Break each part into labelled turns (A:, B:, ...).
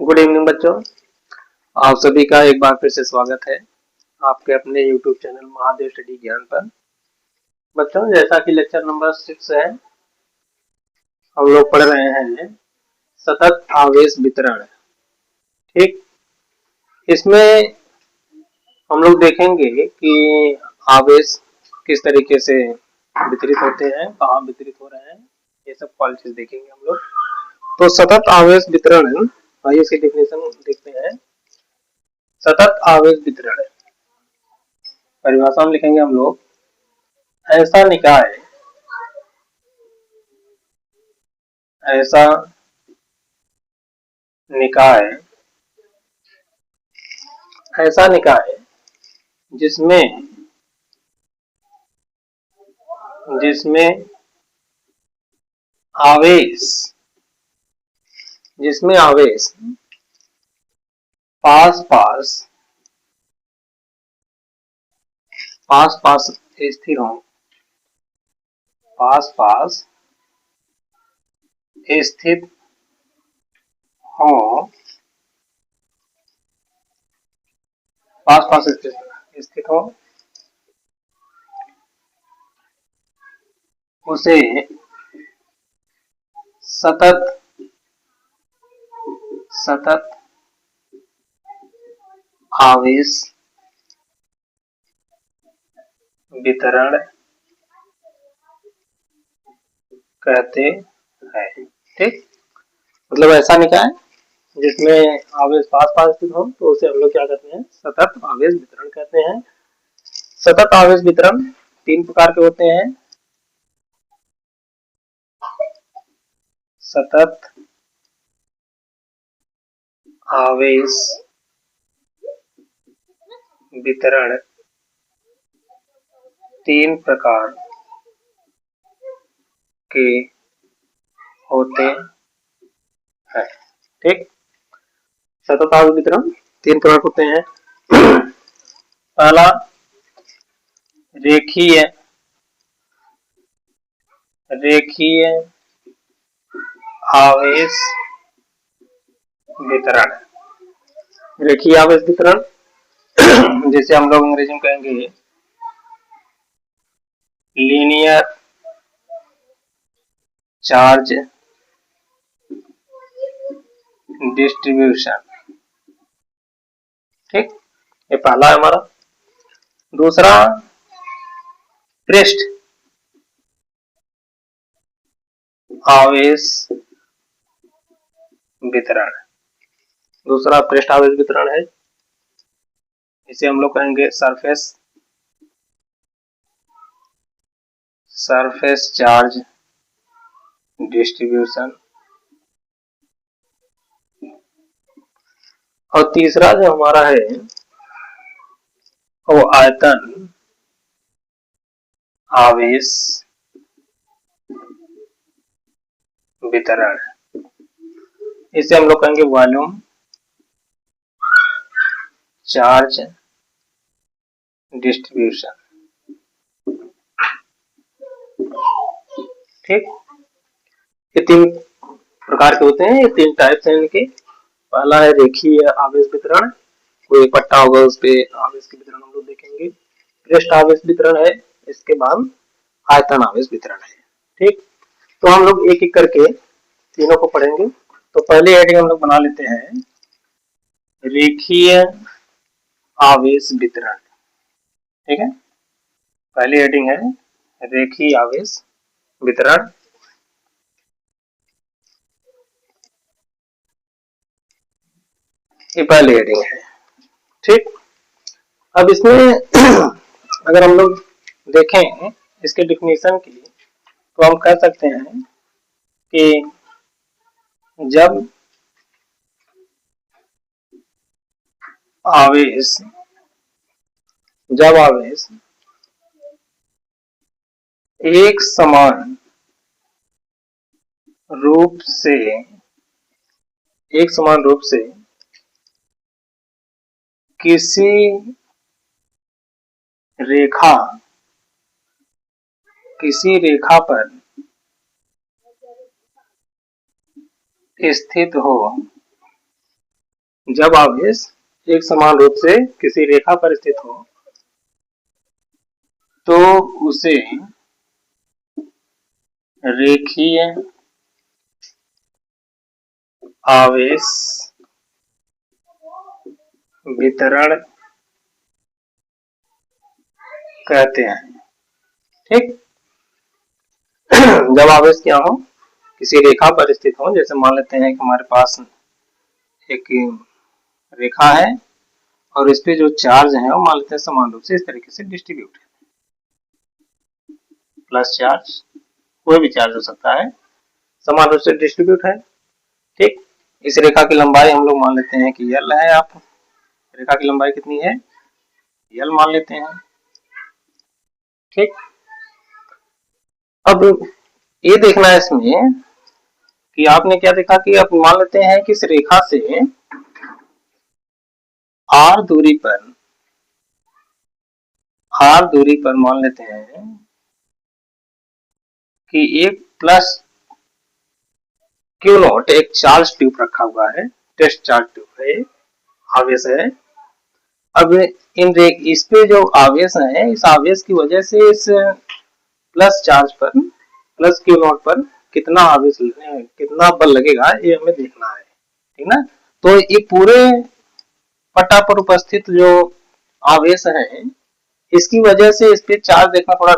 A: Good evening बच्चों। आप सभी का एक बार फिर से स्वागत है आपके अपने YouTube चैनल महादेव स्टडी ज्ञान पर। बच्चों, जैसा कि लेक्चर नंबर 6 है, हम लोग पढ़ रहे हैं सतत आवेश वितरण। ठीक, इसमें हम लोग देखेंगे कि आवेश किस तरीके से वितरित होते हैं, कहाँ वितरित हो रहे हैं, ये सब क्वालिटीज देखेंगे हम लोग। तो सतत आवेश वितरण, आइए इसकी डेफिनेशन देखते हैं। सतत आवेश वितरण परिभाषा में लिखेंगे हम लोग, ऐसा निकाय जिसमें आवेश पास पास स्थिर हो, स्थित हो, स्थित हो, उसे सतत आवेश वितरण कहते हैं। ठीक, मतलब ऐसा निकाय जिसमें आवेश पास स्थित हो तो उसे हम लोग क्या कहते हैं, सतत आवेश वितरण कहते हैं। सतत आवेश वितरण 3 प्रकार के होते हैं। सतत आवेश वितरण 3 प्रकार के होते हैं। ठीक, सतत आवेश वितरण 3 प्रकार के होते हैं। पहला रेखीय आवेश वितरण। रेखीय आवेश वितरण जैसे हम लोग अंग्रेजी में कहेंगे लीनियर चार्ज डिस्ट्रीब्यूशन। ठीक, ये पहला है हमारा। दूसरा पृष्ठ आवेश वितरण। दूसरा पृष्ठ आवेश वितरण है, इसे हम लोग कहेंगे सरफेस चार्ज डिस्ट्रीब्यूशन। और तीसरा जो हमारा है वो आयतन आवेश वितरण, इसे हम लोग कहेंगे वॉल्यूम चार्ज डिस्ट्रीब्यूशन। ठीक, ये 3 प्रकार के होते हैं, ये 3 टाइप्स हैं इनके। पहला है रेखीय आवेश वितरण, कोई इकट्ठा होगा उस पे आवेश के वितरण हम लोग देखेंगे। पृष्ठ आवेश वितरण है, इसके बाद आयतन आवेश वितरण है। ठीक, तो हम लोग एक एक करके तीनों को पढ़ेंगे। तो पहले हेडिंग हम लोग बना लेते हैं रेखीय आवेश वितरण। ठीक है, पहली हेडिंग है रेखीय आवेश वितरण। ये पहली हेडिंग है। ठीक, अब इसमें अगर हम लोग देखें इसके डिफिनीशन की, तो हम कह सकते हैं कि जब आवेश एक समान रूप से किसी रेखा पर स्थित हो जब आवेश एक समान रूप से किसी रेखा पर स्थित हो तो उसे रेखीय आवेश वितरण कहते हैं। ठीक। जब आवेश क्या हो, किसी रेखा पर स्थित हो, जैसे मान लेते हैं कि हमारे पास एक रेखा है और इस पे जो चार्ज है वो मान लेते हैं समान रूप से इस तरीके से डिस्ट्रीब्यूट है। प्लस चार्ज, कोई भी चार्ज हो सकता है, समान रूप से डिस्ट्रीब्यूट है। ठीक। इस रेखा की लंबाई हम लोग मान लेते हैं कि L है। आप रेखा की लंबाई कितनी है, L मान लेते हैं। ठीक। अब ये देखना है इसमें कि आपने क्या देखा कि आप मान लेते हैं कि इस रेखा से r दूरी पर मान लेते हैं कि एक प्लस क्यू नॉट एक चार्ज ट्यूब रखा हुआ है, टेस्ट चार्ज ट्यूब है, आवेश है। अब इस पे जो आवेश है, इस आवेश की वजह से इस प्लस चार्ज पर, प्लस क्यू नॉट पर कितना आवेश, कितना बल लगेगा, ये हमें देखना है। ठीक ना। तो ये पूरे पट्टा पर उपस्थित जो आवेश है, इसकी वजह से इस पे चार्ज देखना थोड़ा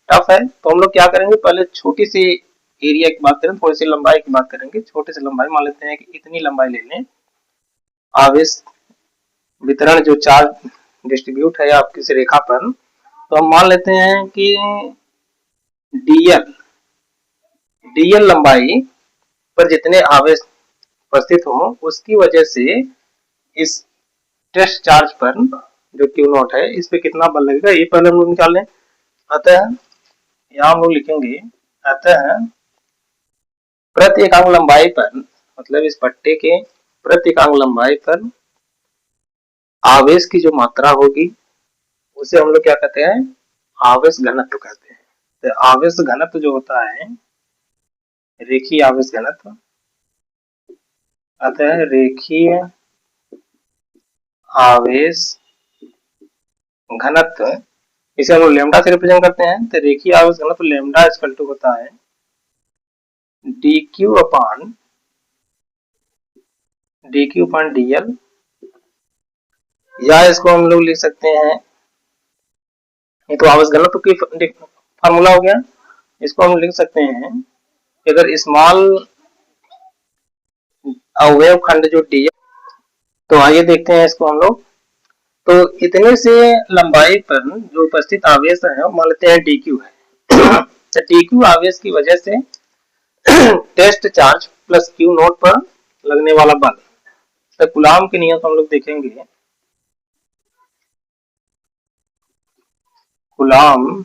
A: टफ है। तो हम लोग क्या करेंगे, पहले छोटी सी एरिया की बात करें, थोड़ी सी लंबाई की बात करेंगे। छोटी सी लंबाई मान लेते हैं कि इतनी लंबाई ले लें। आवेश वितरण जो चार्ज डिस्ट्रीब्यूट है आप किसी रेखा पर, तो हम मान लेते हैं कि डीएल लंबाई पर जितने आवेश उपस्थित हो उसकी वजह से इस टेस्ट चार्ज पर जो क्यू नॉट है इस पे कितना बल लगेगा, ये पहले हम लोग निकाल लें। अतः यहाँ हम लोग लिखेंगे, अतः प्रति एकांक लंबाई पर, मतलब इस पट्टे के प्रति एकांक लंबाई पर आवेश की जो मात्रा होगी उसे हम लोग क्या कहते हैं, आवेश घनत्व कहते हैं। तो आवेश घनत्व जो होता है, रेखीय आवेश घनत्व, अतः रेखीय आवेश घनत्व, इसे हम लोग लेमडा से रिप्रेजेंट करते हैं। तो रेखीय आवेश घनत्व लेमडा इक्वल टू होता है dq अपॉन dl, या इसको हम लोग लिख सकते हैं, ये तो आवेश घनत्व की फार्मूला हो गया। इसको हम लिख सकते हैं कि अगर स्मॉल अवयव खंड जो डी, तो आइए देखते हैं इसको हम लोग। तो इतने से लंबाई पर जो उपस्थित आवेश है मान लेते हैं dq है। तो dq आवेश की वजह से test charge plus Q naught पर लगने वाला बल। तो कूलाम के नियम हम लोग देखेंगे। कूलाम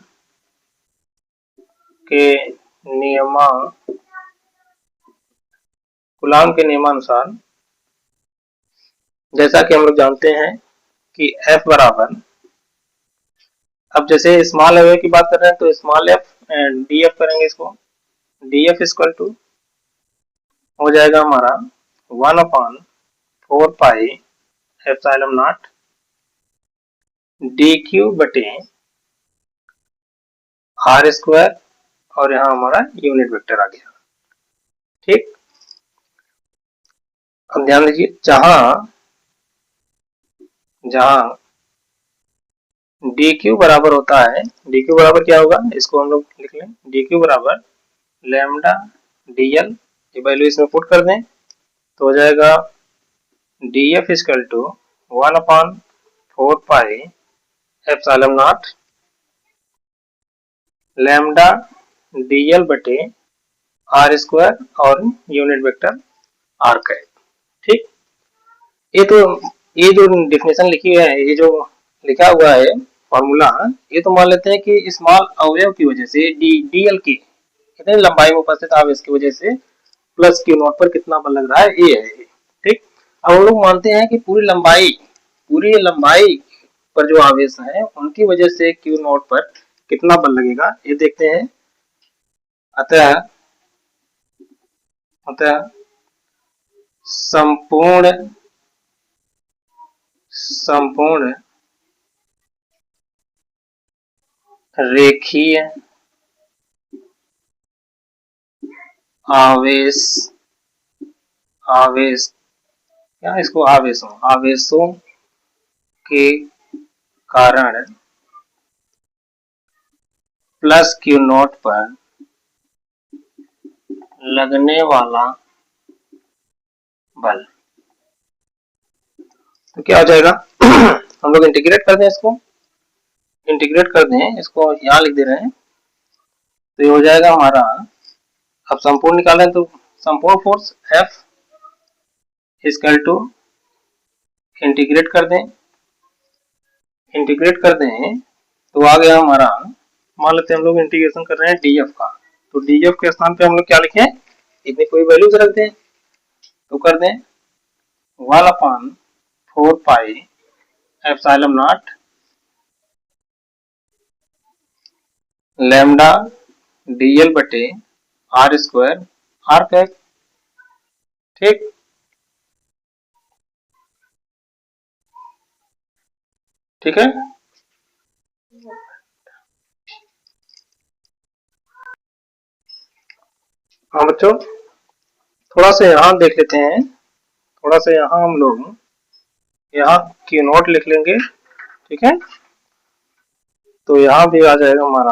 A: के नियमानुसार जैसा कि हम लोग जानते हैं कि F बराबर, अब जैसे स्मॉल अवयव की बात कर रहे हैं तो स्मॉल एफ डी एफ करेंगे, इसको डी एफ इक्वल टू हो जाएगा हमारा 1/4 एप्सिलॉन नॉट डी क्यू बटे आर स्क्वायर, और यहाँ हमारा यूनिट वेक्टर आ गया। ठीक। अब ध्यान दीजिए, जहां डी क्यू बराबर होता है, डी क्यू बराबर क्या होगा, इसको हम लोग लिख लें, डी क्यू बराबर लैम्डा डी एल, ये वैल्यू इसमें पुट कर दें तो हो जाएगा D F equal to 1/4 epsilon naught lambda D L बटे आर स्क्वायर और यूनिट वेक्टर आर कैप। ठीक। ये जो डेफिनेशन लिखी है, ये जो लिखा हुआ है फॉर्मूला, ये तो मान लेते हैं कि स्मॉल अवयव की वजह से डीएल की इतनी लंबाई में उपस्थित आवेश की वजह से प्लस क्यू नॉट पर कितना बल लग रहा है, ये है। ठीक। अब हम लोग मानते हैं कि पूरी लंबाई पर जो आवेश है उनकी वजह से क्यू नॉट पर कितना बल लगेगा, ये देखते हैं। अतः संपूर्ण संपूर्ण रेखीय आवेश या इसको आवेशों के कारण प्लस क्यू नॉट पर लगने वाला बल। तो क्या हो जाएगा हम लोग इंटीग्रेट कर दें इसको, यहाँ लिख दे रहे हैं। तो ये हो जाएगा हमारा, अब संपूर्ण निकालें तो संपूर्ण force F equal to integrate कर दें तो आ गया हमारा, मान लेते हैं हम लोग इंटीग्रेशन कर रहे हैं DF का, तो DF के स्थान पे हम लोग क्या लिखें, इतनी कोई वैल्यूज रख दें, तो कर दें 1/4 पाई एप्सिलॉन नॉट लैम्डा DL बटे R स्क्वायर R कैप। ठीक है। हाँ बच्चों, थोड़ा सा यहाँ देख लेते हैं, हम लोग यहाँ Q नॉट लिख लेंगे। ठीक है, तो यहाँ भी आ जाएगा हमारा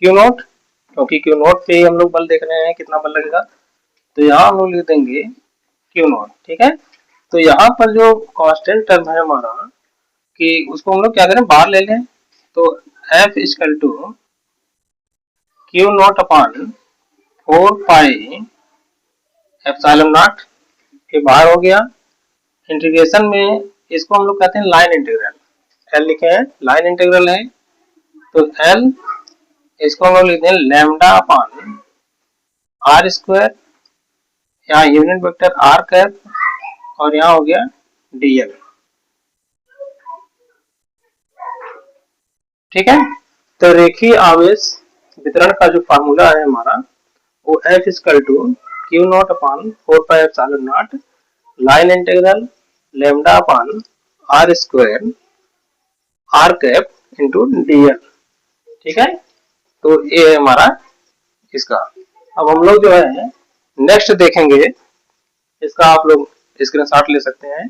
A: Q नॉट, क्योंकि Q नॉट पे ही हम लोग बल देख रहे हैं कितना बल लगेगा, तो यहाँ हम लोग लिख देंगे Q नॉट। ठीक है, तो यहाँ पर जो कांस्टेंट टर्म है हमारा, कि उसको हम लोग क्या करें, बाहर ले लें, तो F equal to Q naught upon 4 pi epsilon naught, ये बाहर हो गया। इंटीग्रेशन में इसको हम लोग कहते हैं लाइन इंटीग्रल, L लिखे हैं, लाइन इंटीग्रल है, तो L इसको हम लोग लिखते हैं लैम्डा अपॉन R स्क्वायर, यहाँ यूनिट वेक्टर R कैप, और यहाँ हो गया DL। ठीक है, तो रेखीय आवेश वितरण का जो फार्मूला है हमारा, वो F equal to Q naught upon 4 pi epsilon naught line integral lambda upon R square R cap into DL। ठीक है, तो ये है हमारा इसका। अब हम लोग जो है नेक्स्ट देखेंगे, इसका आप लोग स्क्रीनशॉट ले सकते हैं।